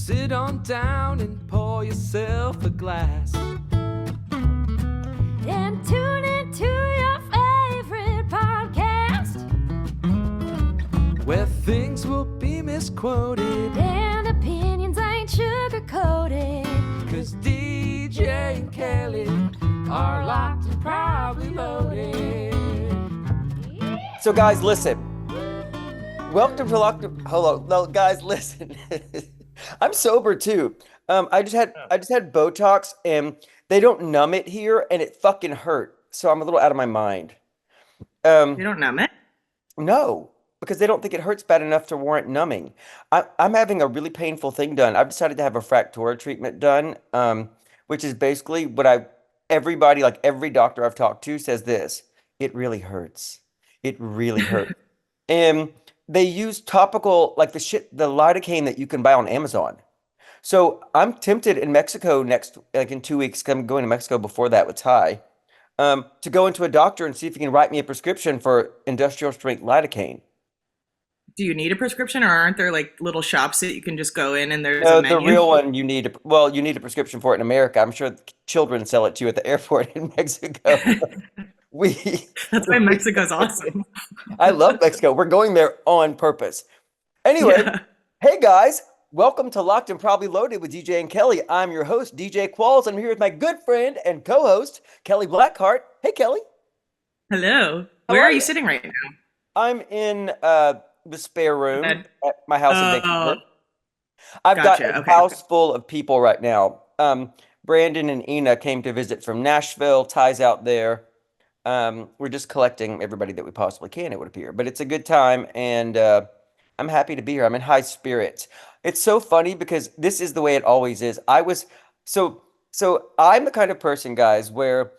sit on down and pour yourself a glass. And tune into your favorite podcast, where things will be misquoted and opinions ain't sugar-coated. 'Cause DJ and Kelly are locked and probably loaded. So guys, listen. Welcome to Locked. Hold on, no, guys, listen. I'm sober too. I just had Botox, and they don't numb it here, and it fucking hurt. So I'm a little out of my mind. You don't numb it? No, because they don't think it hurts bad enough to warrant numbing. I'm having a really painful thing done. I've decided to have a fractura treatment done, which is basically what everybody, like every doctor I've talked to says this. It really hurts. It really hurts. And they use topical, like the lidocaine that you can buy on Amazon. So I'm tempted in Mexico like in 2 weeks, 'cause I'm going to Mexico before that with Ty, to go into a doctor and see if he can write me a prescription for industrial strength lidocaine. Do you need a prescription, or aren't there like little shops that you can just go in and there's No, a menu? the real one you need a prescription for it in America. I'm sure children sell it to you at the airport in Mexico. That's why Mexico's awesome. I love Mexico. We're going there on purpose. Anyway, Yeah. Hey guys, welcome to Locked and Probably Loaded with DJ and Kelly. I'm your host, DJ Qualls. I'm here with my good friend and co-host, Kelly Blackheart. Hey, Kelly. Hello. How Where are are you you? sitting right now? I'm in the spare room Bed. at my house in Oh, Vancouver. I've got gotcha. a Okay. house full of people right now. Brandon and Ina came to visit from Nashville. Ty's out there. We're just collecting everybody that we possibly can, it would appear. But it's a good time, and I'm happy to be here. I'm in high spirits. It's so funny because this is the way it always is. So I'm the kind of person, guys, where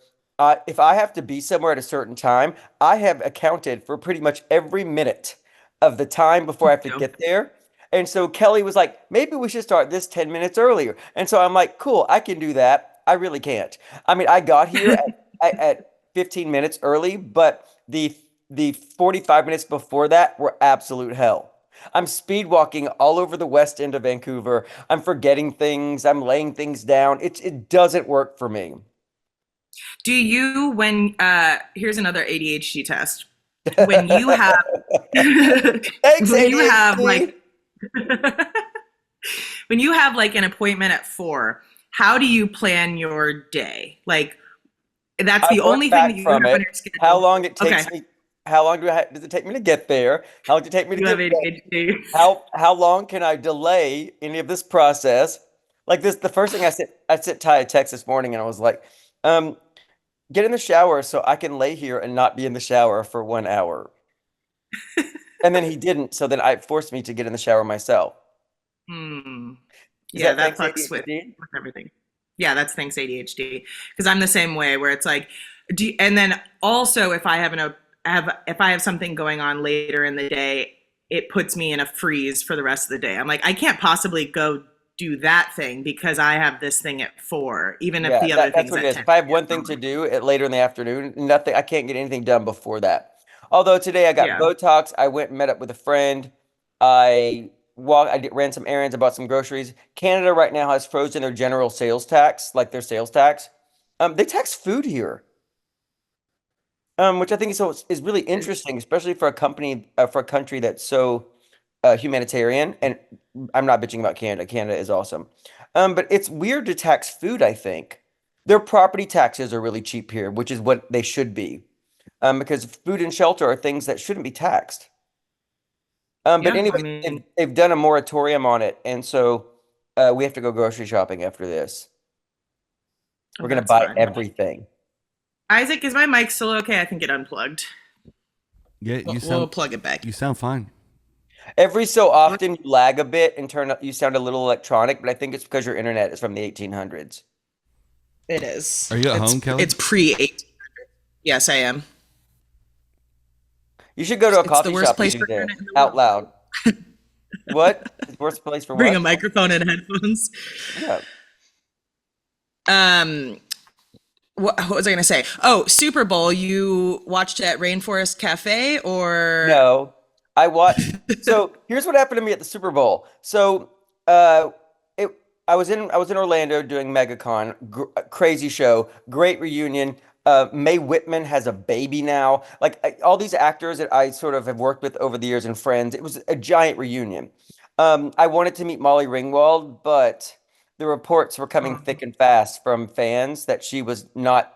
if I have to be somewhere at a certain time, I have accounted for pretty much every minute of the time before I have to Yep. get there. And so Kelly was like, maybe we should start this 10 minutes earlier. And so I'm like, cool, I can do that. I really can't. I mean, I got here at 15 minutes early, but the 45 minutes before that were absolute hell. I'm speed walking all over the west end of Vancouver. I'm forgetting things. I'm laying things down. It doesn't work for me. Do you, here's another ADHD test. When you have, Thanks, when you have ADHD. when you have like an appointment at 4, how do you plan your day? Like, that's the I work only thing back that you from have on it. your schedule. How long it takes Okay. me? How long does it take me to get there? How long does it take me to You have get back? ADHD. How long can I delay any of this process? Like this, the first thing I sent Ty a text this morning, and I was like, get in the shower so I can lay here and not be in the shower for 1 hour. And then he didn't, so then it forced me to get in the shower myself. Hmm. Is Yeah, that that thanks fucks with ADHD? everything. Yeah, that's thanks ADHD. Because I'm the same way, where it's like, and then also if I have something going on later in the day, it puts me in a freeze for the rest of the day. I'm like, I can't possibly go do that thing because I have this thing at 4, even if the other That's thing's what at it is. 10. If I have one thing to do later in the afternoon, nothing, I can't get anything done before that. Although today I got Yeah. Botox, I went and met up with a friend. Ran some errands, I bought some groceries. Canada right now has frozen their general sales tax, like their sales tax. They tax food here, which I think is really interesting, especially for a country that's so humanitarian. And I'm not bitching about Canada. Canada is awesome. But it's weird to tax food, I think. Their property taxes are really cheap here, which is what they should be. Because food and shelter are things that shouldn't be taxed. But Yeah, anyway, I mean, they've done a moratorium on it, and so we have to go grocery shopping after this. We're gonna that's buy fine. everything. Isaac, is my mic still okay? I think it unplugged. Yeah, We'll plug it back. you sound fine. Every so often you lag a bit and you sound a little electronic, but I think it's because your internet is from the 1800s. It is. Are you at home, Kelly? It's pre-1800. Yes, I am. You should go to a It's coffee the worst shop place and do for this internet in the out world. loud. What? The worst place for Bring what? a microphone and headphones. Yeah. What was I going to say? Oh, Super Bowl. You watched at Rainforest Cafe or? No, I watched. So here's what happened to me at the Super Bowl. So it I was in Orlando doing MegaCon. Crazy show, great reunion. Mae Whitman has a baby now. Like all these actors that I sort of have worked with over the years and friends. It was a giant reunion. I wanted to meet Molly Ringwald, but the reports were coming Oh. thick and fast from fans that she was not.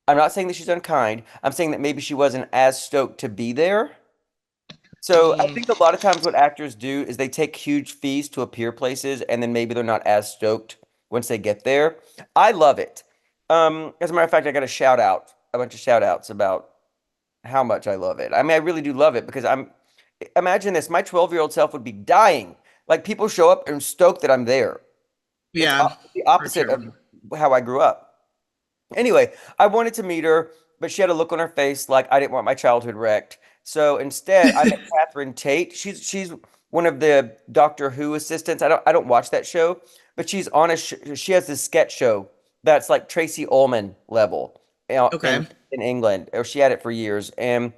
I'm not saying that she's unkind. I'm saying that maybe she wasn't as stoked to be there. So I Mm. think a lot of times what actors do is they take huge fees to appear places and then maybe they're not as stoked once they get there. I love it. As a matter of fact, I got a bunch of shout outs about how much I love it. I mean, I really do love it because imagine this, my 12-year-old self would be dying. Like people show up and stoked that I'm there. It's Yeah, the for opposite sure. of how I grew up. Anyway, I wanted to meet her, but she had a look on her face like I didn't want my childhood wrecked. So instead, I met Catherine Tate. She's one of the Doctor Who assistants. I don't watch that show, but she's on a she has this sketch show that's like Tracy Ullman level, Okay. in England, or she had it for years, and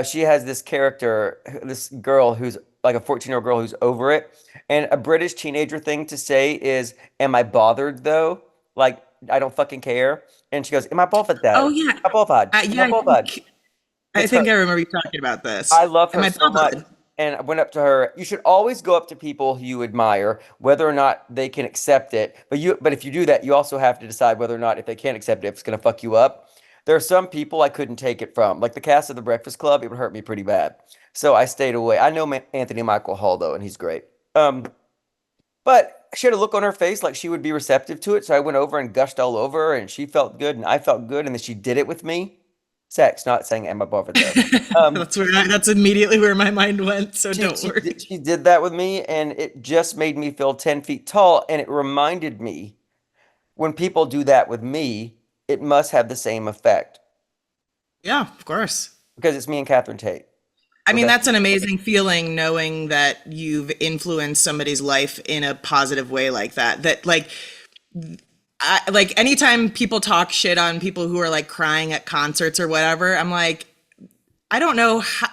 she has this character, this girl who's like a 14-year-old girl who's over it, and a British teenager thing to say is, "Am I bothered though?" Like I don't fucking care. And she goes, "Am I bothered Oh though? yeah. Am I bothered? Am Yeah, I bothered?" I It's her. think I remember you talking about this. I love Am her I so much. bothered? And I went up to her. You should always go up to people who you admire, whether or not they can accept it. But if you do that, you also have to decide whether or not if they can't accept it, if it's gonna fuck you up. There are some people I couldn't take it from, like the cast of The Breakfast Club. It would hurt me pretty bad, so I stayed away. I know Anthony Michael Hall though, and he's great. But she had a look on her face like she would be receptive to it. So I went over and gushed all over her, and she felt good, and I felt good, and then she did it with me. Sex, not saying Emma Buffett though. Um, That's immediately where my mind went, so don't worry. she did that with me, and it just made me feel 10 feet tall. And it reminded me when people do that with me, it must have the same effect Yeah, of course. because it's me and Catherine Tate. I We're mean, best. that's an amazing feeling knowing that you've influenced somebody's life in a positive way like that. That like anytime people talk shit on people who are like crying at concerts or whatever, I'm like, I don't know how,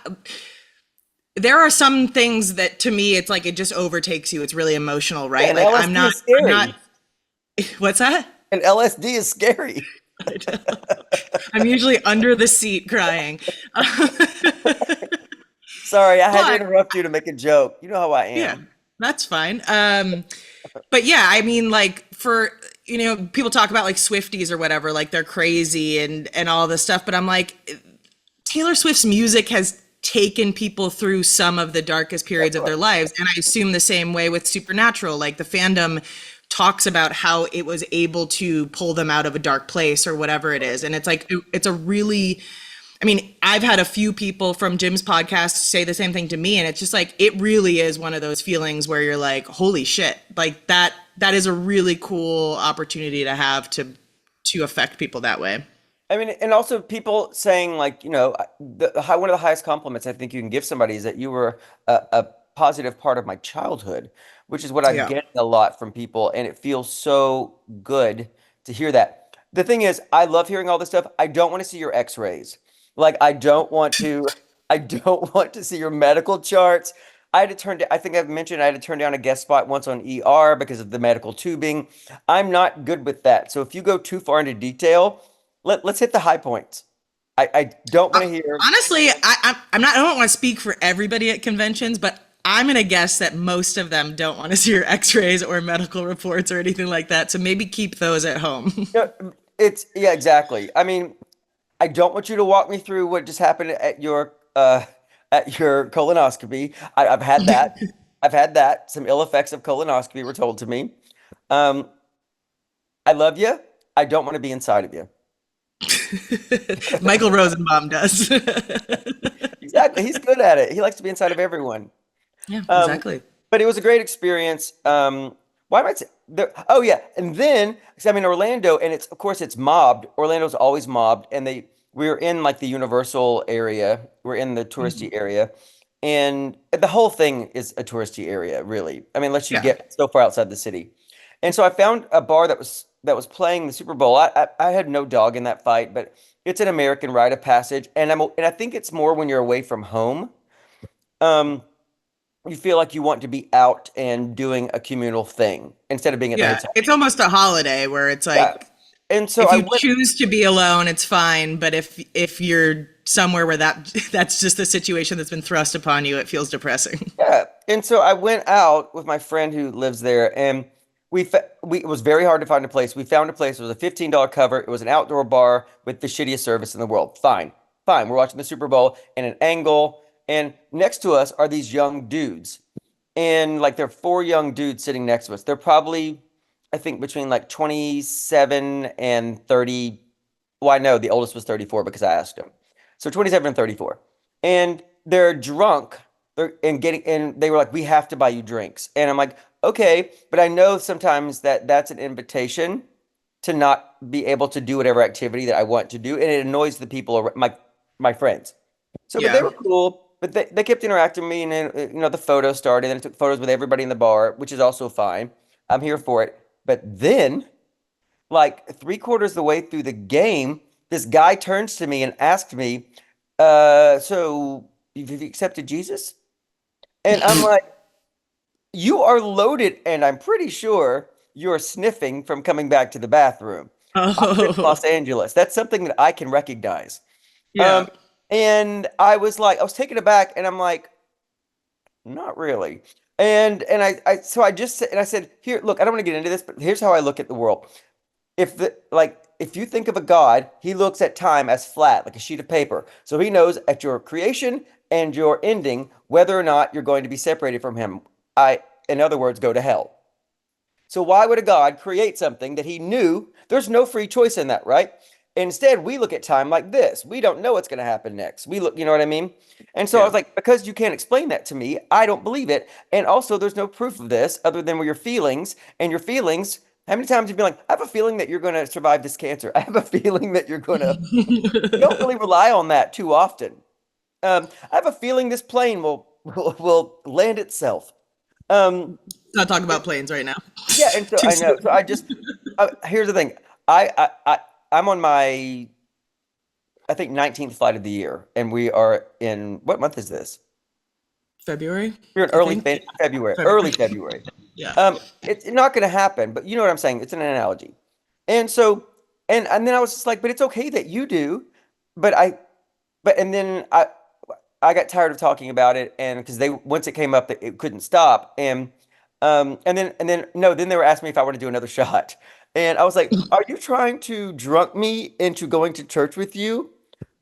there are some things that to me it's like it just overtakes you. It's really emotional, Yeah, right? and Like LSD is I'm not scary. what's that? And LSD is scary. I'm usually under the seat crying. Sorry, I had to But interrupt you to make a joke. You know how I yeah, am. that's fine. But yeah, I mean, like for people talk about like Swifties or whatever, like they're crazy and all this stuff. But I'm like, Taylor Swift's music has taken people through some of the darkest periods of their lives, and I assume the same way with Supernatural. Like the fandom talks about how it was able to pull them out of a dark place or whatever it is, and it's like it's a really I mean, I've had a few people from Jim's podcast say the same thing to me, and it's just like it really is one of those feelings where you're like, "Holy shit!" Like that is a really cool opportunity to have to affect people that way. I mean, and also people saying like, one of the highest compliments I think you can give somebody is that you were a positive part of my childhood, which is what I'm Yeah. getting a lot from people, and it feels so good to hear that. The thing is, I love hearing all this stuff. I don't want to see your X-rays. Like, I don't want to see your medical charts. I think I've mentioned I had to turn down a guest spot once on ER because of the medical tubing. I'm not good with that. So if you go too far into detail, let's hit the high points. I don't want to hear. Honestly, I'm not. I don't want to speak for everybody at conventions, but I'm gonna guess that most of them don't want to see your X-rays or medical reports or anything like that. So maybe keep those at home. It's yeah, exactly. I mean, I don't want you to walk me through what just happened at your colonoscopy. I've had that. I've had that. Some ill effects of colonoscopy were told to me. Um, I love you. I don't want to be inside of you. Michael Rosenbaum does. Exactly. He's good at it. He likes to be inside of everyone. Yeah, Um, exactly. but it was a great experience. Why am I say oh yeah, and then 'cause I'm in Orlando, and it's of course it's mobbed. Orlando's always mobbed, and we were in like the Universal area. We're in the touristy area, and the whole thing is a touristy area, really. I mean, unless you Yeah. get so far outside the city. And so I found a bar that was playing the Super Bowl. I had no dog in that fight, but it's an American rite of passage, and I think it's more when you're away from home. Um, you feel like you want to be out and doing a communal thing instead of being at the Yeah, hotel. it's almost a holiday where it's Yeah. like And so if I you went, choose to be alone, it's fine. But if you're somewhere where that's just the situation that's been thrust upon you, it feels depressing. yeah. And so I went out with my friend who lives there, and we it was very hard to find a place. We found a place. It was a $15 cover. It was an outdoor bar with the shittiest service in the world. Fine. Fine. We're watching the Super Bowl and an angle, and next to us are these young dudes. And like there are four young dudes sitting next to us. They're probably, I think, between like 27 and 30. Well, I know the oldest was 34 because I asked him. So 27 and 34. And they're drunk. And they were like, we have to buy you drinks. And I'm like, okay, but I know sometimes that's an invitation to not be able to do whatever activity that I want to do. And it annoys the people, my friends. So, but they Yeah. were cool. But they kept interacting with me, and then the photo started, and I took photos with everybody in the bar, which is also fine. I'm here for it. But then, like three-quarters of the way through the game, this guy turns to me and asked me, "So you've accepted Jesus?" And I'm like, "You are loaded, and I'm pretty sure you're sniffing from coming back to the bathroom. I live in Oh, Los Angeles. That's something that I can recognize." yeah. Um, and I was like, I was taken aback, and I'm like, not really. And I just said, and I said, here, look, I don't want to get into this, but here's how I look at the world. If you think of a God, he looks at time as flat, like a sheet of paper. So he knows at your creation and your ending whether or not you're going to be separated from him. In other words, go to hell. So why would a God create something that he knew there's no free choice in that, right? Instead, we look at time like this. We don't know what's going to happen next. We look, you know what I mean? And so I Yeah. was like, because you can't explain that to me, I don't believe it. And also, there's no proof of this other than your feelings. And your feelings, how many times have you been like, I have a feeling that you're going to survive this cancer. I have a feeling that you're going to, you don't really rely on that too often. I have a feeling this plane will land itself. Um, Not talking about planes right now. yeah, and so Too I know. soon. So I just here's the thing. I'm on my I think 19th flight of the year, and we are in what month is this? February, We're in I think. Yeah, February, February. early February. Yeah. It's not going to happen, but you know what I'm saying. It's an analogy, and so and then I was just like, but it's okay that you do, but I but and then I got tired of talking about it, and because they once it came up, it couldn't stop, and then no, then they were asking me if I want to do another shot, and I was like, "Are you trying to drunk me into going to church with you?"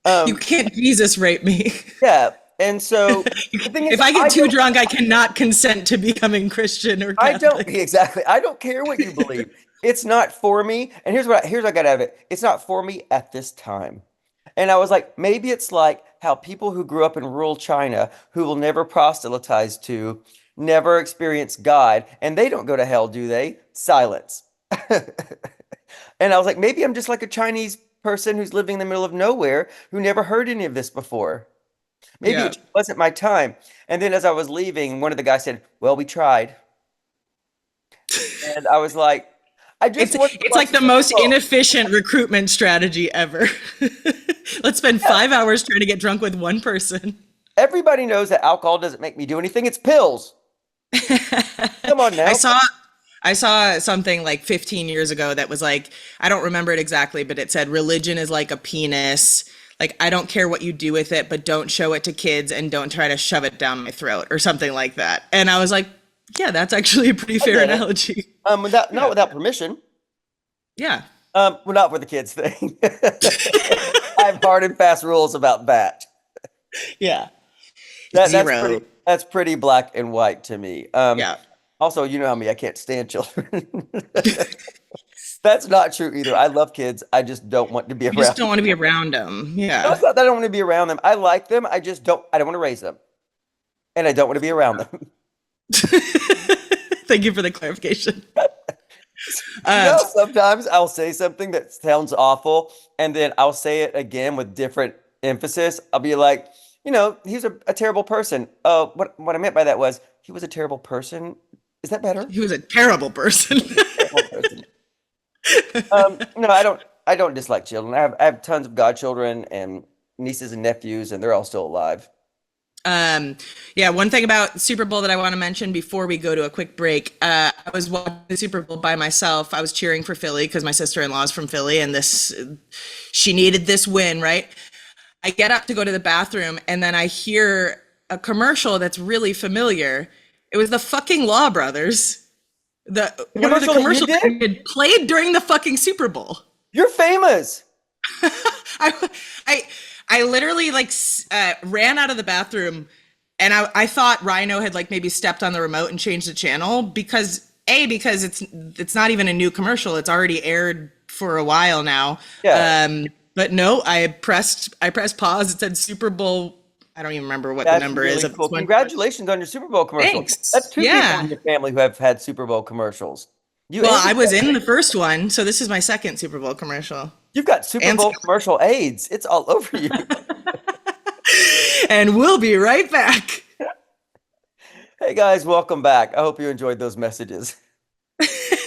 You Um, can't Jesus rape me. yeah, and so the thing is, If I get too drunk, I cannot consent to becoming Christian or I don't Catholic. exactly, I don't care what you believe. It's not for me, and here's what I got out of it. It's not for me at this time. And I was like, maybe it's like how people who grew up in rural China, who will never proselytize to, never experience God, and they don't go to hell, do they? Silence. And I was like, maybe I'm just like a Chinese person who's living in the middle of nowhere who never heard any of this before. Maybe it Yeah. just wasn't my time. And then as I was leaving, one of the guys said, well, we tried. And I was like, I just It's wanted to it's watch like the the Super most Bowl. inefficient recruitment strategy ever. Let's spend Yeah. 5 hours trying to get drunk with one person. Everybody knows that alcohol doesn't make me do anything. It's pills. Come on I now. saw I saw something like 15 years ago that was like, I don't remember it exactly, but it said religion is like a penis. Like, I don't care what you do with it, but don't show it to kids and don't try to shove it down my throat or something like that. And I was like, yeah, that's actually a pretty I fair get it. analogy. Without not Yeah. without permission. Yeah. Well, not for the kids thing. I have hard and fast rules about that. Yeah. That that's Zero. pretty that's pretty black and white to me. Yeah. Also, you know how me, I can't stand children. That's not true either. I love kids. I just don't want to be You just around don't them. want to be around them. No, Yeah. it's not that I don't want to be around them. I like them. I don't want to raise them. And I don't want to be around them. Thank you for the clarification. You Um, know, sometimes I'll say something that sounds awful, and then I'll say it again with different emphasis. I'll be like, he's a terrible person. What I meant by that was he was a terrible person. Is that better? he was a terrible person. Terrible person. No, I don't dislike children. I have tons of godchildren and nieces and nephews, and they're all still alive. Yeah, one thing about Super Bowl that I want to mention before we go to a quick break. I was watching the Super Bowl by myself. I was cheering for Philly because my sister-in-law is from Philly, and she needed this win, right? I get up to go to the bathroom, and then I hear a commercial that's really familiar. It was the fucking Law Brothers. The One of the commercial that you commercials that did? had played during the fucking Super Bowl. You're famous. I, I, I literally ran out of the bathroom, and I thought Rhino had like maybe stepped on the remote and changed the channel because it's not even a new commercial. It's already aired for a while now. Yeah. But no, I pressed pause. It said Super Bowl. I don't even remember what the That's number really is of cool. this one. Congratulations on your Super Bowl commercial. Thanks. That's two people Yeah. in your family who have had Super Bowl commercials. You Well, and I your was family. in the first one, so this is my second Super Bowl commercial. You've got Super And Bowl commercial AIDS. It's all over you. and we'll be right back. Hey guys, welcome back. I hope you enjoyed those messages.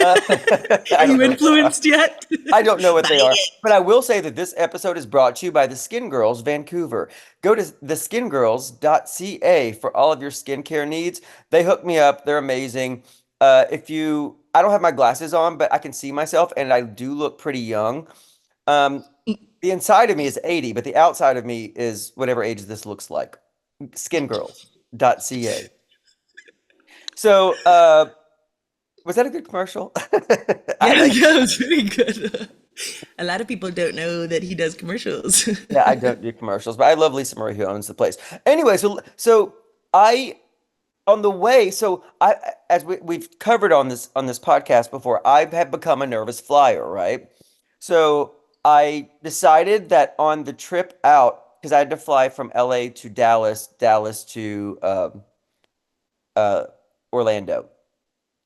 Are I you don't know what they are. influenced yet? I don't know what they are, but I will say that this episode is brought to you by the Skin Girls Vancouver. Go to theskingirls.ca for all of your skincare needs. They hook me up. They're amazing. I don't have my glasses on, but I can see myself and I do look pretty young. The inside of me is 80, but the outside of me is whatever age this looks like. Skingirls.ca. So, was that a good commercial? Yeah, it was very good. A lot of people don't know that he does commercials. Yeah, I don't do commercials, but I love Lisa Marie who owns the place. Anyway, so I on the way, so I as we've covered on this podcast before, I have become a nervous flyer, right? So I decided that on the trip out, because I had to fly from LA to Dallas, Dallas to Orlando.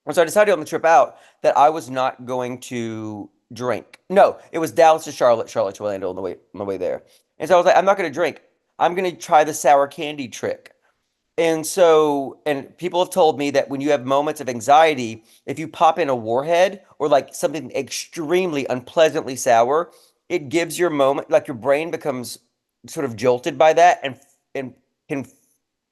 And so I decided on the trip out that I was not going to drink. No, it was Dallas to Charlotte, Charlotte to Orlando on the way there. And so I was like, I'm not going to drink. I'm going to try the sour candy trick. And people have told me that when you have moments of anxiety, if you pop in a warhead or like something extremely unpleasantly sour, it gives your moment, like your brain becomes sort of jolted by that and can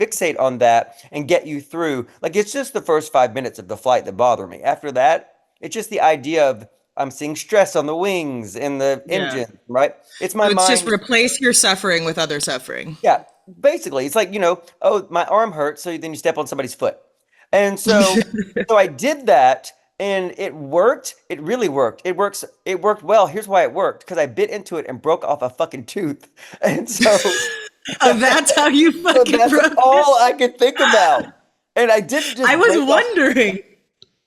fixate on that and get you through. Like it's just the first 5 minutes of the flight that bother me. After that, it's just the idea of I'm seeing stress on the wings in the Yeah. engine, right? It's my So it's just mind. replace your suffering with other suffering. Yeah, basically, it's like, oh, my arm hurts, so then you step on somebody's foot. And so I did that and it worked. It really worked. It worked well. Here's why it worked, because I bit into it and broke off a fucking tooth. And so Oh, that's how you so fucking that's broke it. all I could think about. And I didn't just I was break off wondering.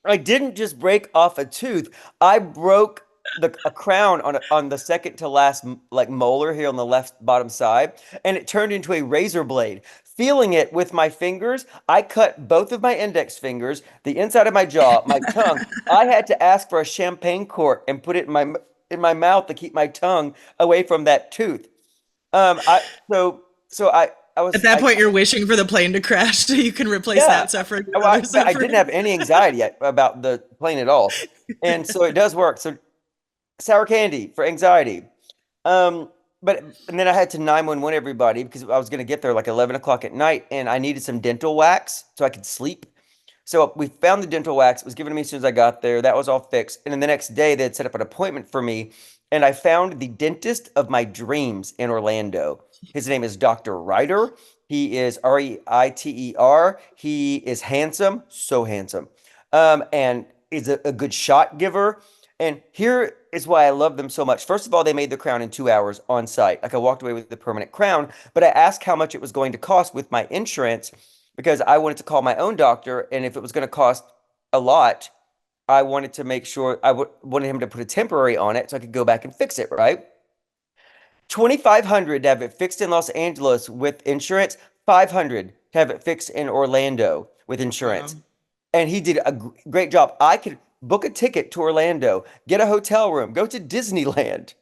I didn't just break off a tooth. I broke a crown on the second to last like molar here on the left bottom side, and it turned into a razor blade. Feeling it with my fingers, I cut both of my index fingers, the inside of my jaw, my tongue. I had to ask for a champagne cork and put it in my mouth to keep my tongue away from that tooth. I so I At was that I point, you're wishing for the plane to crash so you can replace Yeah. that suffering with Oh, I other suffering. didn't have any anxiety yet about the plane at all. And so it does work. So sour candy for anxiety. Um, and then I had to 911 everybody because I was going to get there like 11 o'clock at night and I needed some dental wax so I could sleep. So we found the dental wax. It was given to me as soon as I got there. That was all fixed. And then the next day they had set up an appointment for me and I found the dentist of my dreams in Orlando. His name is Dr. Ryder. He is Reiter. He is handsome, so handsome, and is a good shot giver. And here is why I love them so much. First of all, they made the crown in 2 hours on site. Like I walked away with the permanent crown, but I asked how much it was going to cost with my insurance because I wanted to call my own doctor. And if it was going to cost a lot, I wanted to make sure wanted him to put a temporary on it so I could go back and fix it, right? 2,500 to have it fixed in Los Angeles with insurance, 500 to have it fixed in Orlando with insurance. And he did a great job. I could book a ticket to Orlando, get a hotel room, go to Disneyland,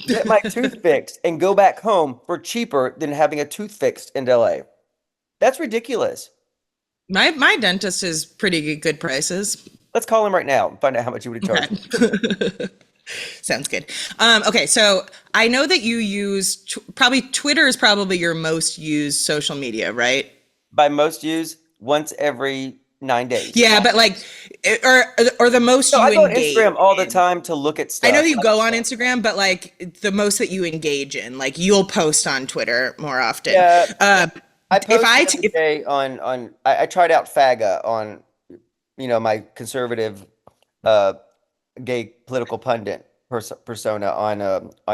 get my tooth fixed, and go back home for cheaper than having a tooth fixed in LA. That's ridiculous. My dentist is pretty good prices. Let's call him right now and find out how much he would have charged. Okay. Sounds good. Okay, so I know that you use probably Twitter is probably your most used social media, right? By most use, once every 9 days. Yeah, but like, or the most No, you I go on engage Instagram all the in. time to look at I know stuff. you go on Instagram, but like the most that you engage in, like you'll post on Twitter more often. Yeah, Uh, I if posted I, the other if, day I tried out FAGA on my conservative uh gay political pundit persona on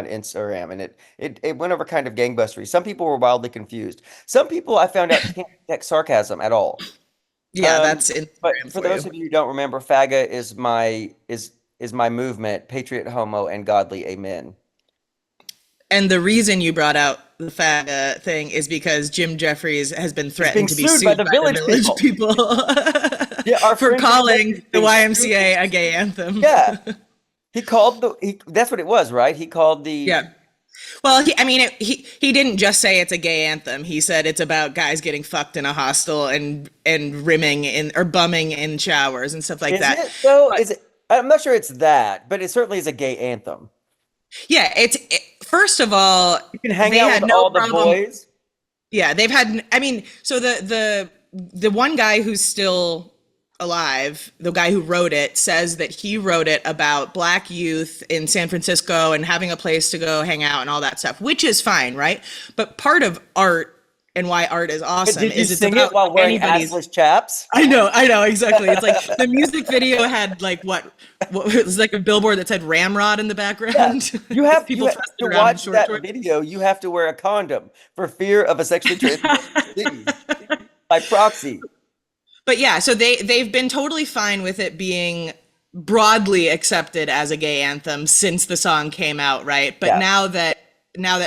Instagram, and it went over kind of gangbustery. Some people were wildly confused. Some people I found out can't detect sarcasm at all. yeah, Um, that's but Instagram for for those you. of you who don't remember, FAGA is my movement, patriot, homo, and godly. Amen. And the reason you brought out the FAGA thing is because Jim Jeffries has been He's being threatened to be sued by sued the by the village village people. people Yeah, our for friend Jim calling Jeffries the being sued. YMCA a gay anthem. Yeah, he called that's what it was, right? He called the Yeah. Well, I mean, he didn't just say it's a gay anthem. He said it's about guys getting fucked in a hostel and rimming in or bumming in showers and stuff like is that. it though? But Is it? I'm not sure it's that, but it certainly is a gay anthem. yeah, first of all, You can hang they out with had no all the problem. boys. Yeah, they've had. I mean, so the one guy who's still alive, the guy who wrote it, says that he wrote it about black youth in San Francisco and having a place to go hang out and all that stuff, which is fine, right? But part of art and why art is But awesome did you is it's sing it about while wearing anybody's. assless chaps? I know exactly. It's like the music video had like what it was like a billboard that said Ramrod in the Yeah, background. you Because have people to thrusted around in watch short that shorts. video. You have to wear a condom for fear of a sexually transmitted disease by proxy. But yeah, so they've been totally fine with it being broadly accepted as a gay anthem since the song came out, right? But Yeah. now that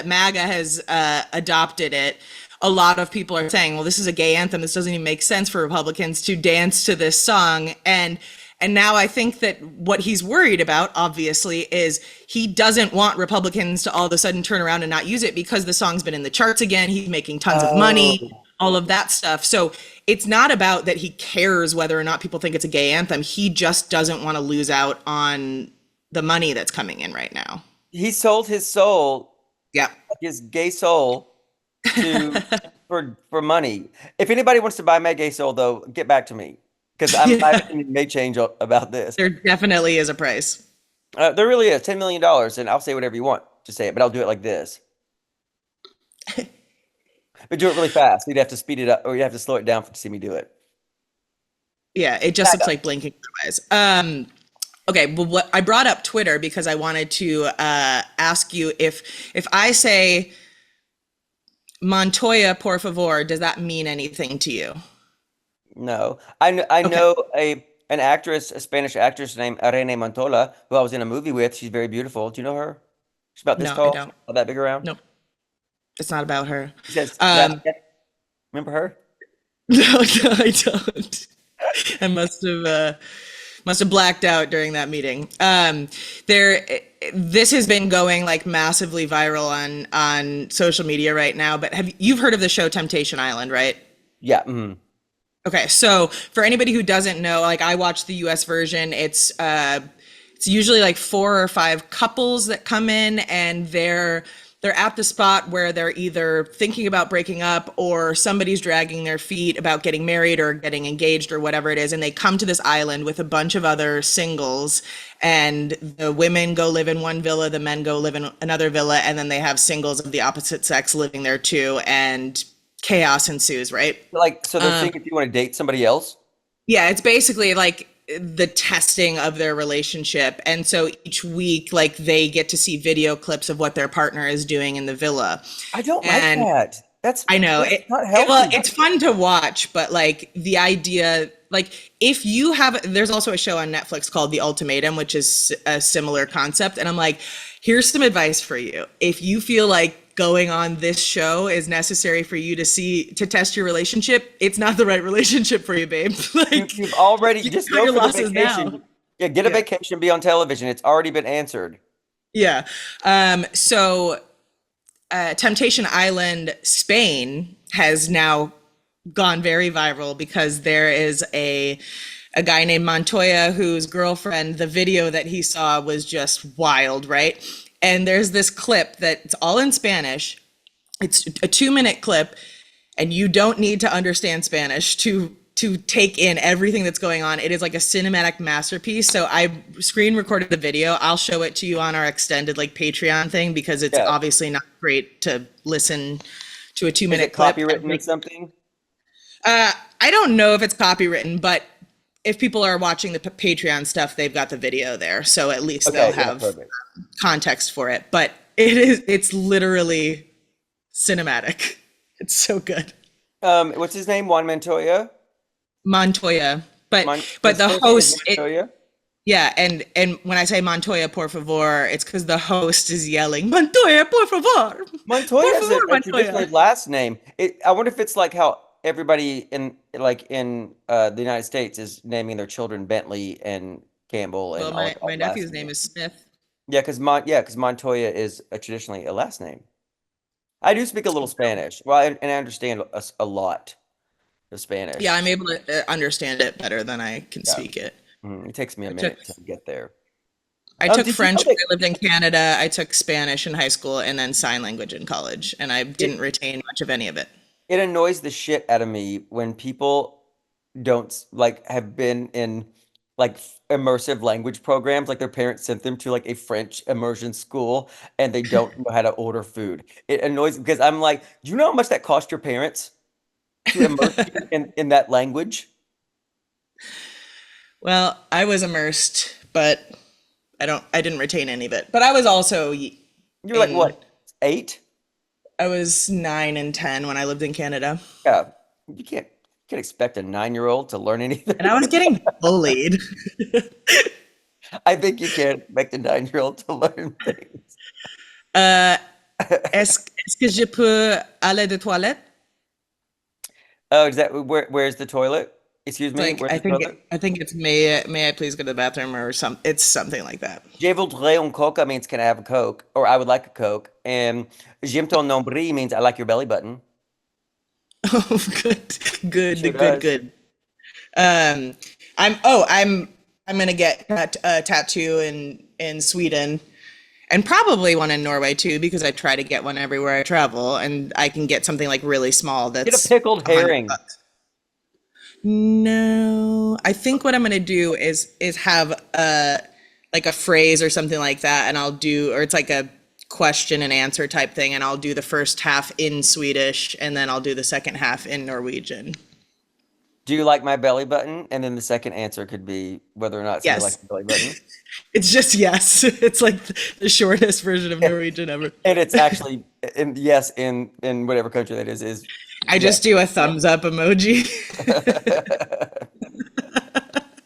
MAGA has adopted it, a lot of people are saying, well, this is a gay anthem. This doesn't even make sense for Republicans to dance to this song. And now I think that what he's worried about, obviously, is he doesn't want Republicans to all of a sudden turn around and not use it because the song's been in the charts again. He's making tons of money, Oh, all of that stuff. So it's not about that he cares whether or not people think it's a gay anthem. He just doesn't want to lose out on the money that's coming in right now. he sold his soul, Yeah. his gay soul, to for money. If anybody wants to buy my gay soul, though, get back to me because my opinion may change about this. There definitely is a price. There really is $10 million, and I'll say whatever you want to say it, but I'll do it like this. But do it really fast. You'd have to speed it up, or you'd have to slow it down to see me do it. Yeah, it just looks like blinking otherwise. Okay, well, what I brought up Twitter because I wanted to ask you if I say Montoya, por favor, does that mean anything to you? No, I Okay. know an actress, a Spanish actress named Irene Montola, who I was in a movie with. She's very beautiful. Do you know her? She's about this No, I tall, don't. about that big around. Nope, it's not about her. She says, Um, remember her? no, I don't. I must have blacked out during that meeting. This has been going like massively viral on social media right now. But you've heard of the show Temptation Island, right? Yeah. Okay, so for anybody who doesn't know, like I watched the US version, it's usually like 4 or 5 couples that come in and they're at the spot where they're either thinking about breaking up or somebody's dragging their feet about getting married or getting engaged or whatever it is, and they come to this island with a bunch of other singles, and the women go live in one villa, the men go live in another villa, and then they have singles of the opposite sex living there too, and chaos ensues, right? Like, so they're saying if you want to date somebody else. Yeah, it's basically like the testing of their relationship. And so each week, like they get to see video clips of what their partner is doing in the villa. I don't And like that. I know That's not healthy. well, it's fun to watch, but like the idea, like if you have, there's also a show on Netflix called The Ultimatum, which is a similar concept. And I'm like, here's some advice for you. If you feel like going on this show is necessary for you to test your relationship, it's not the right relationship for you, babe. Like You've already just cut go your for the losses vacation. now. Yeah, get a Yeah. vacation, be on television. It's already been answered. Yeah. So Temptation Island, Spain has now gone very viral because there is a guy named Montoya whose girlfriend, the video that he saw was just wild, right? And there's this clip that's all in Spanish. It's a 2-minute clip, and you don't need to understand Spanish to take in everything that's going on. It is like a cinematic masterpiece. So I screen recorded the video. I'll show it to you on our extended like Patreon thing because it's Yeah. obviously not great to listen to a Is 2-minute it clip. copywritten or something? I don't know if it's copywritten, but if people are watching the Patreon stuff, they've got the video there. So at least they'll Okay, yeah, have perfect. context for it. But it's literally cinematic. It's so good. What's his name? Juan Montoya? Montoya. But His the first name is host, Montoya? yeah, and when I say Montoya, por favor, it's because the host is yelling, Montoya, por favor. Montoya Por is favor, a traditional Montoya. last name. I wonder if it's like how everybody in the United States is naming their children Bentley and Campbell and Well, all my last nephew's name names. is Smith. Yeah, because Montoya is traditionally a last name. I do speak a little Spanish. Well, and I understand a lot of Spanish. Yeah, I'm able to understand it better than I can Yeah. speak it. It takes me a I minute took to get there. I took Did you know French when that I lived in Canada. I took Spanish in high school and then sign language in college, and I didn't retain much of any of it. it annoys the shit out of me when people don't like have been in like immersive language programs, like their parents sent them to like a French immersion school and they don't know how to order food. It annoys because I'm like, do you know how much that cost your parents to immerse you in that language? Well, I was immersed, but I didn't retain any of it. But I was also You're like in what, 8? I was 9 and 10 when I lived in Canada, Yeah. You can't expect a 9-year-old to learn anything. and I was getting bullied. I think you can't expect a 9-year-old to learn things. Est-ce que je peux aller de toilette? Oh, is that where's the toilet? Excuse me, Like where's the toilet? I think it's may I please go to the bathroom or some it's something like that. Je voudrais un coca means can I have a Coke? Or I would like a Coke. And j'aime ton nombril means I like your belly button. Oh, good, Sure good, good, does. good. Um, I'm gonna get a tattoo in Sweden and probably one in Norway too because I try to get one everywhere I travel, and I can get something like really small Get a that's pickled 100 herring. bucks. No, I think what I'm gonna do is have a like a phrase or something like that, and I'll do, or it's like a question and answer type thing, and I'll do the first half in Swedish, and then I'll do the second half in Norwegian. Do you like my belly button? And then the second answer could be whether or not somebody likes Yes, the belly button. it's just yes. It's like the shortest version of Norwegian ever. And it's actually yes in whatever country that is I yes. just do a thumbs up emoji.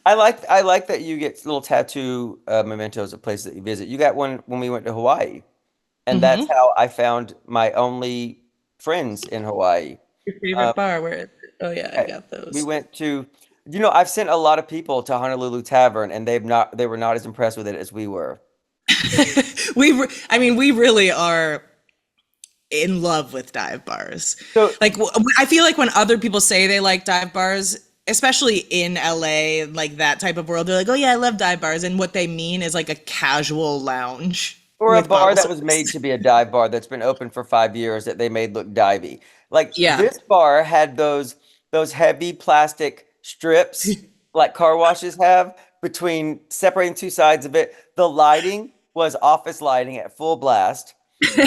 I like that you get little tattoo mementos of places that you visit. You got one when we went to Hawaii, and that's Hmm. how I found my only friends in Hawaii. Your Um, favorite bar? Where? Oh yeah, I got we those. went to, I've sent a lot of people to Honolulu Tavern, and they were not as impressed with it as we were. I mean, we really are in love with dive bars. So Like, I feel like when other people say they like dive bars, especially in LA, like that type of world, they're like, "Oh yeah, I love dive bars," and what they mean is like a casual lounge or a with bar bottle that was made service. to be a dive bar that's been open for 5 years that they made look divey. Like Yeah. this bar had those heavy plastic strips like car washes have between separating two sides of it. The lighting was office lighting at full blast. Um,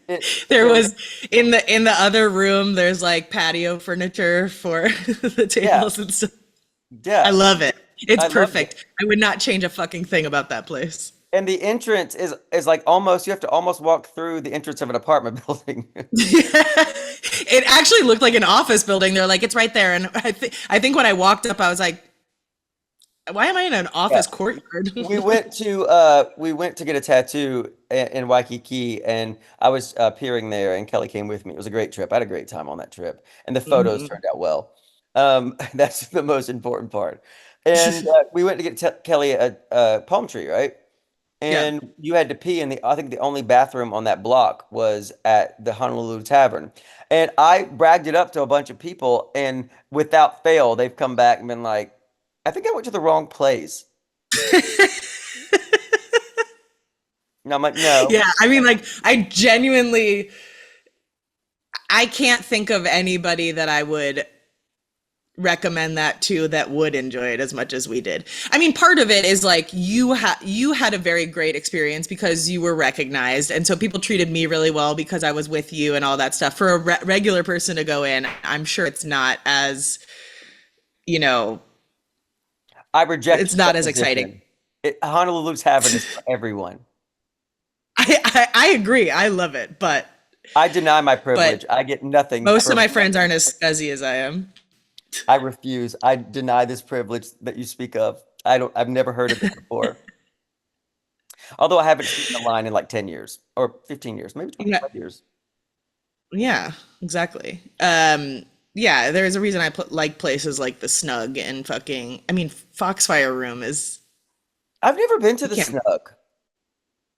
it There there was was in the other room, there's like patio furniture for the yeah, tables and stuff. I yeah. love it. It's I loved it. perfect. I would not change a fucking thing about that place. And the entrance is like almost you have to almost walk through the entrance of an apartment building. It actually looked like an office building. They're like, it's right there. And I think when I walked up, I was like, why am I in an Yeah. office courtyard? We went to get a tattoo in Waikiki, and I was peering there, and Kelly came with me. It was a great trip. I had a great time on that trip, and the photos Mhm. turned out well. That's the most important part. And we went to get Kelly a palm tree, right? Yeah. And you had to pee in I think the only bathroom on that block was at the Honolulu Tavern. And I bragged it up to a bunch of people, and without fail, they've come back and been like, I think I went to the wrong place. No, I'm like, no. Yeah, I mean, like, I can't think of anybody that I would recommend that to that would enjoy it as much as we did. I mean, part of it is like you had a very great experience because you were recognized, and so people treated me really well because I was with you and all that stuff. For a regular person to go in, I'm sure it's not as, you know, I reject it's not that as exciting. position. Honolulu's having this for everyone. I agree. I love it, but I deny my privilege. I get nothing. most of my friends aren't as scuzzy as I am. I refuse. I deny this privilege that you speak of. I've never heard of it before. Although I haven't seen the line in like 10 years or 15 years, maybe 25 years. Yeah, exactly. Yeah, there's a reason I put like places like the Snug and fucking, I mean, Foxfire Room is, I've never been to the can't- Snug.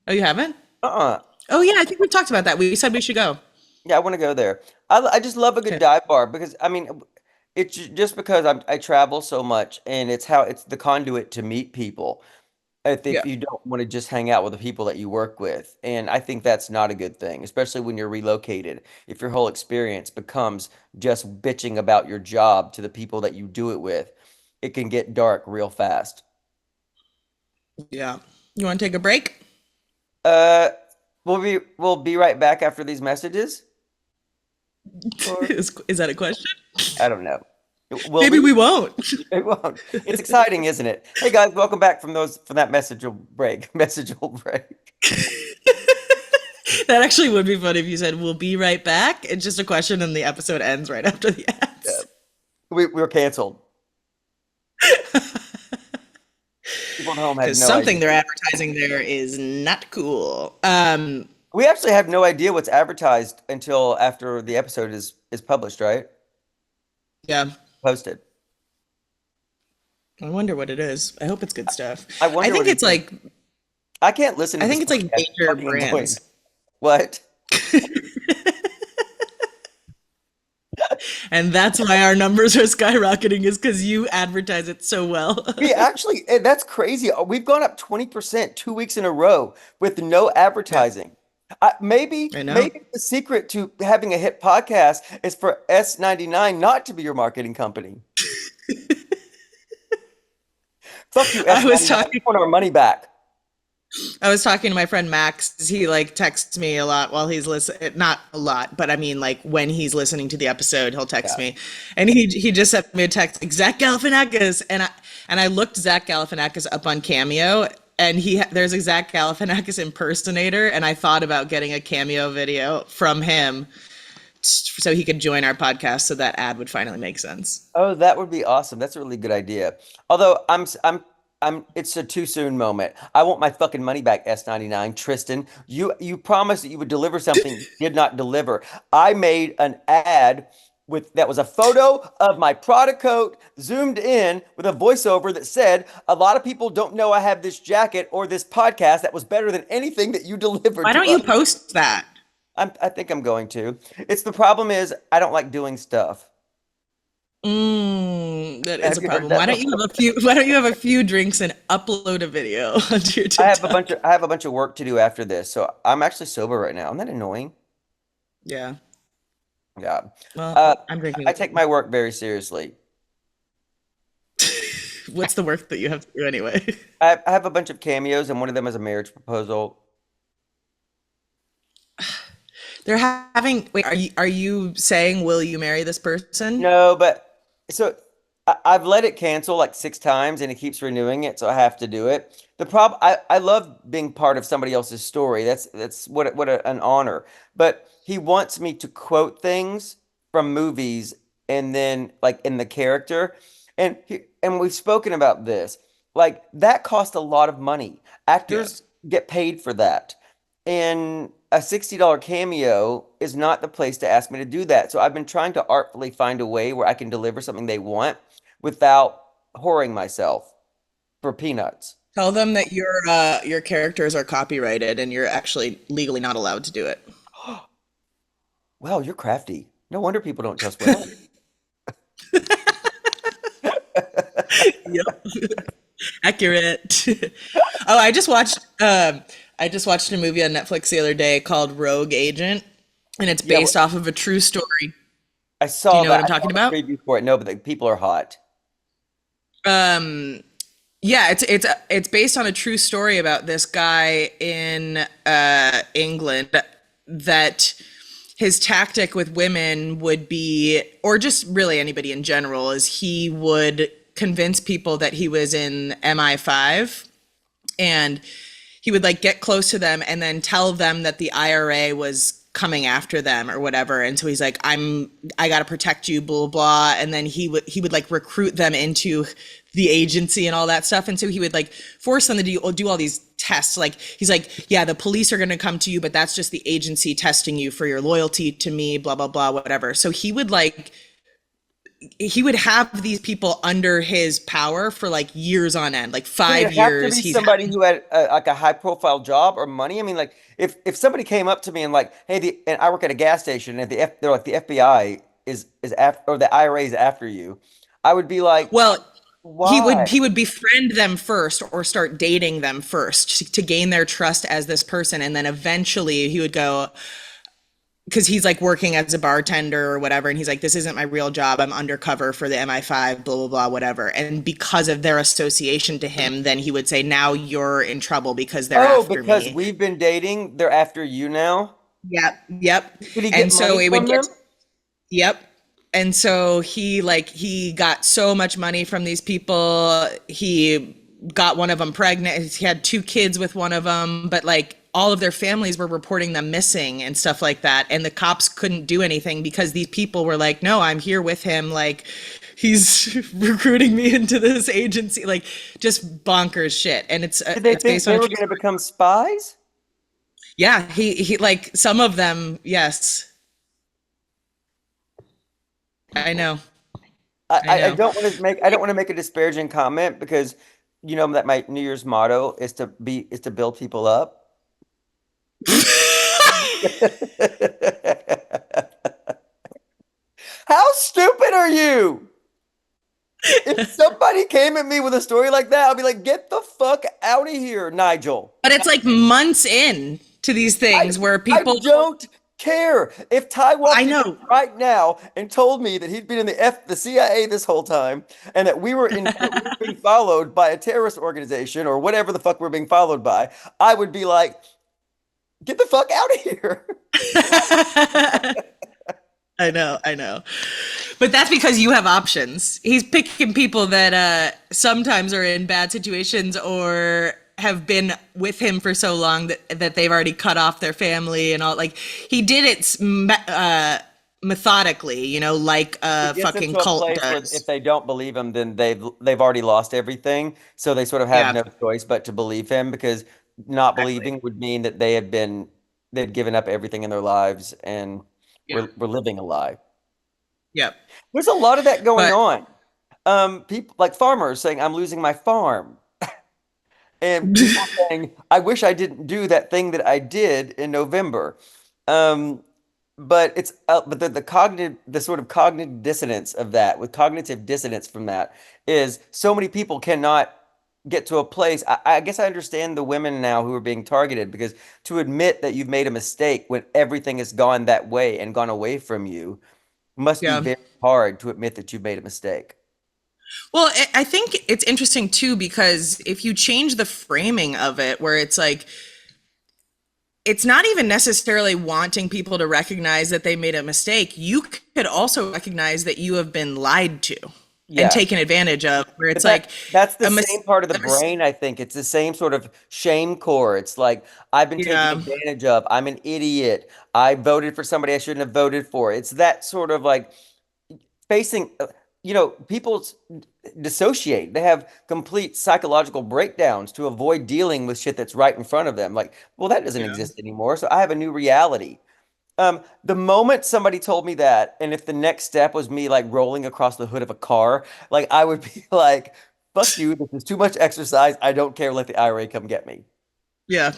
oh, you haven't? Uh-uh. Oh, yeah, I think we talked about that. We said we should go. Yeah, I want to go there. I just love a good Okay. dive bar because I mean, it's just because I travel so much and it's the conduit to meet people. If Yeah. you don't want to just hang out with the people that you work with, and I think that's not a good thing, especially when you're relocated. If your whole experience becomes just bitching about your job to the people that you do it with, it can get dark real fast. Yeah. You want to take a break? Uh, we'll be right back after these messages. Or Is that a question? I don't know. Will Maybe we won't. It won't. It's exciting, isn't it? Hey guys, welcome back from that messageable break. Messageable break. That actually would be funny if you said, we'll be right back. It's just a question and the episode ends right after the ads. We were canceled. People at home had Because no something idea. they're advertising there is not cool. We actually have no idea what's advertised until after the episode is published, right? Yeah. Posted. I wonder what it is. I hope it's good stuff. I wonder I think what it it's is. like, I can't listen to I this think it's like podcast. It's major fucking annoying. brands. What? And that's why our numbers are skyrocketing, is because you advertise it so well. We actually, that's crazy. We've gone up 20% 2 weeks in a row with no advertising. Maybe I know. maybe the secret to having a hit podcast is for S99 not to be your marketing company. Fuck you, I was S99. talking- We want our money back. I was talking to my friend Max. He like texts me a lot while he's listening. Not a lot, but I mean, like when he's listening to the episode, he'll text me, and he just sent me a text, like, Zach Galifianakis, and I looked Zach Galifianakis up on Cameo, and there's a Zach Galifianakis impersonator, and I thought about getting a Cameo video from him so he could join our podcast, so that ad would finally make sense. Oh, that would be awesome. That's a really good idea. Although it's a too soon moment. I want my fucking money back, S99. Tristan, you promised that you would deliver something you did not deliver. I made an ad that was a photo of my Prada coat zoomed in with a voiceover that said, "A lot of people don't know I have this jacket or this podcast that was better than anything that you delivered." Why to don't you us." post that? I think I'm going to. It's the problem is I don't like doing stuff. That is Have a you heard problem. that Why don't you have a few drinks and upload a video onto your I have TikTok? I have a bunch of work to do after this, so I'm actually sober right now. Isn't that annoying? Yeah. Yeah. Well, I'm drinking. I take my work very seriously. What's the work that you have to do anyway? I have a bunch of cameos, and one of them is a marriage proposal. They're having. Wait, are you saying, will you marry this person? No, but so I've let it cancel like 6 times, and it keeps renewing it, so I have to do it. The problem, I love being part of somebody else's story. That's an honor. But he wants me to quote things from movies, and then like in the character, and we've spoken about this. Like that costs a lot of money. Actors get paid for that, and a $60 cameo is not the place to ask me to do that. So I've been trying to artfully find a way where I can deliver something they want without whoring myself for peanuts. Tell them that your characters are copyrighted and you're actually legally not allowed to do it. Wow, you're crafty. No wonder people don't trust women. Yep. Accurate. Oh, I just watched a movie on Netflix the other day called Rogue Agent, and it's Yeah, based off of a true story. I Do you saw know what that. I'm I saw talking the about? preview for it. No, but the people are hot. Um, yeah, it's based on a true story about this guy in England that his tactic with women would be, or just really anybody in general, is he would convince people that he was in MI5, and he would like get close to them and then tell them that the IRA was coming after them or whatever. And so he's like, I got to protect you, blah, blah. And then he would like recruit them into the agency and all that stuff. And so he would like force them to do all these tests. Like he's like, yeah, the police are going to come to you, but that's just the agency testing you for your loyalty to me, blah, blah, blah, whatever. So he would have these people under his power for like years on end, like Did five it have to years. be somebody who had like a high profile job or money? I mean, like if somebody came up to me and like, hey, and I work at a gas station, and they're like the FBI is after, or the IRA is after you, I would be like, Well, why? he would befriend them first or start dating them first to gain their trust as this person, and then eventually he would go, because he's like working as a bartender or whatever, and he's like, this isn't my real job, I'm undercover for the MI5, blah blah blah, whatever. And because of their association to him, then he would say, now you're in trouble because they're Oh, after because me. we've been dating, they're after you now. Yep. Did he get And so money it would from them? yep. And so he got so much money from these people. He got one of them pregnant. He had two kids with one of them, but like all of their families were reporting them missing and stuff like that. And the cops couldn't do anything because these people were like, no, I'm here with him. Like he's recruiting me into this agency, like just bonkers shit. And Did they it's think based on they a were true going to story. become spies? Yeah, he like some of them, yes. I People. know. I I know. don't want to make a disparaging comment because you know that my New Year's motto is to build people up. How stupid are you? If somebody came at me with a story like that, I'd be like, get the fuck out of here, Nigel. But it's like months in to these I things where I people, don't care. If Ty I walked in know. right now and told me that he'd been in the CIA this whole time and that we were being followed by a terrorist organization or whatever the fuck we're being followed by, I would be like, get the fuck out of here. I know. But that's because you have options. He's picking people that sometimes are in bad situations or have been with him for so long that they've already cut off their family and all. Like he did it methodically, like He a gets into fucking a cult place where if does. they don't believe him, then they've already lost everything. So they sort of have Yeah, no choice but to believe him because not exactly. believing would mean that they'd given up everything in their lives and Yeah. we're living a lie. Yep. There's a lot of that going But on. People like farmers saying, I'm losing my farm. And people saying, I wish I didn't do that thing that I did in November. Um, but the sort of cognitive dissonance of that, with cognitive dissonance from that, is so many people cannot get to a place. I guess I understand the women now who are being targeted because to admit that you've made a mistake when everything has gone that way and gone away from you must be yeah. very hard to admit that you've made a mistake. Well, I think it's interesting too because if you change the framing of it, where it's like, it's not even necessarily wanting people to recognize that they made a mistake. You could also recognize that you have been lied to and Yeah. taken advantage of, where But it's like that's the a mis same part of the a mis brain, I think. It's the same sort of shame core. It's like I've been taken yeah, advantage of. I'm an idiot. I voted for somebody I shouldn't have voted for. It's that sort of like facing, people dissociate. They have complete psychological breakdowns to avoid dealing with shit that's right in front of them. Like, well, that doesn't yeah. exist anymore. So I have a new reality. The moment somebody told me that, and if the next step was me like rolling across the hood of a car, like I would be like, fuck you, this is too much exercise. I don't care. Let the IRA come get me. Yeah.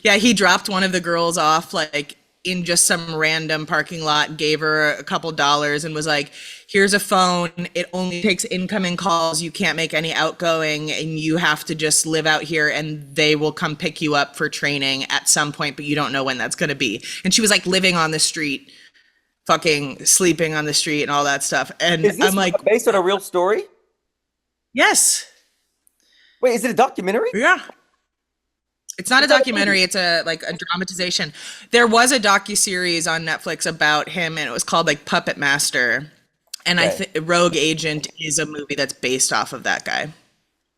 Yeah, he dropped one of the girls off like in just some random parking lot, gave her a couple dollars and was like, here's a phone. It only takes incoming calls. You can't make any outgoing and you have to just live out here and they will come pick you up for training at some point, but you don't know when that's going to be. And she was like living on the street, fucking sleeping on the street and all that stuff. And Is this I'm like, based on a real story? yes. Wait, is it a documentary? Yeah. It's not a documentary. It's a dramatization. There was a docuseries on Netflix about him, and it was called like Puppet Master. And I think Rogue Agent is a movie that's based off of that guy.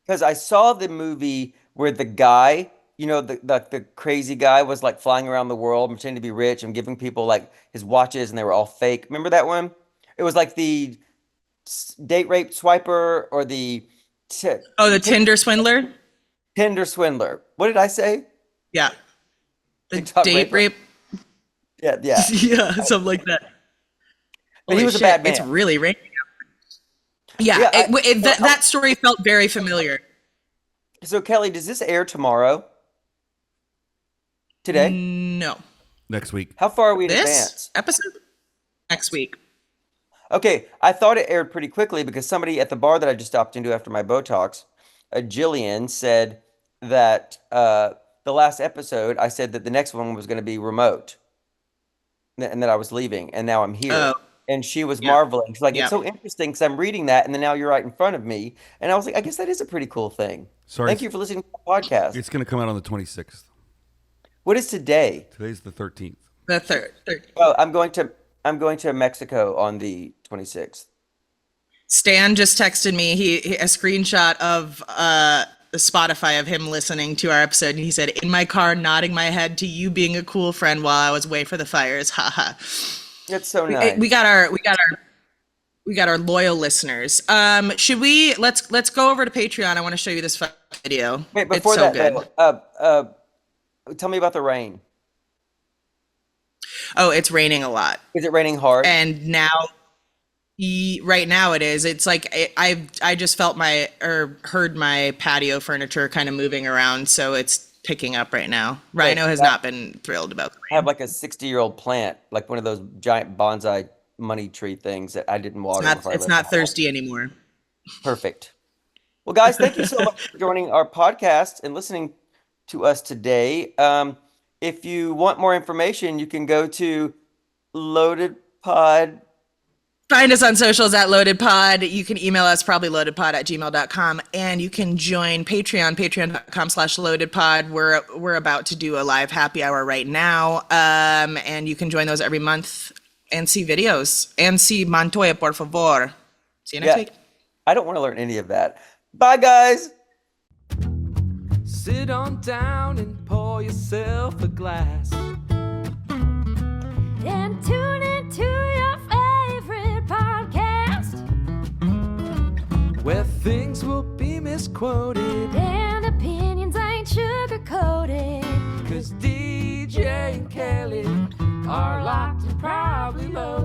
Because I saw the movie where the guy, you know, the crazy guy was like flying around the world, pretending to be rich and giving people like his watches, and they were all fake. Remember that one? It was like the date rape swiper or the the Tinder swindler. Tinder swindler. What did I say? Yeah. The TikTok date rape. Yeah. Yeah, something like that. But he was a bad man. It's really raining. Yeah, that story felt very familiar. So Kelly, does this air tomorrow? Today? No. Next week. How far are we in This advance? episode? Next week. Okay, I thought it aired pretty quickly because somebody at the bar that I just stopped into after my Botox, Jillian, said that the last episode, I said that the next one was going to be remote and that I was leaving, and now I'm here. Oh. And she was marveling. She's like, Yeah. it's so interesting because I'm reading that, and then now you're right in front of me. And I was like, I guess that is a pretty cool thing. Sorry. Thank you for listening to the podcast. It's going to come out on the 26th. What is today? Today's the 13th. The third. Oh, I'm going to Mexico on the 26th. Stan just texted me a screenshot of the Spotify of him listening to our episode, and he said, "In my car, nodding my head to you being a cool friend while I was away for the fires." Haha. That's so nice. We got our loyal listeners. Should we let's go over to Patreon. I want to show you this video. Wait, before it's so that, good. Tell me about the rain. Oh, it's raining a lot. Is it raining hard? And now, right now it is. It's like I just felt heard my patio furniture kind of moving around, so it's picking up right now. Rhino has not been thrilled about the rain. I have like a 60-year-old plant, like one of those giant bonsai money tree things that I didn't water. It's not thirsty anymore. Perfect. Well, guys, thank you so much for joining our podcast and listening to us today. If you want more information, you can go to Loaded Pod. Find us on socials at Loaded Pod. You can email us probably loadedpod@gmail.com, and you can join Patreon, patreon.com/loadedpod. We're about to do a live happy hour right now, and you can join those every month and see videos and see Montoya, por favor. See you next week. I don't want to learn any of that. Bye, guys. Sit on down and pour yourself a glass. And tune into your favorite podcast. Where things will be misquoted. And opinions ain't sugar-coated. 'Cause DJ and Kelly are locked and probably loaded.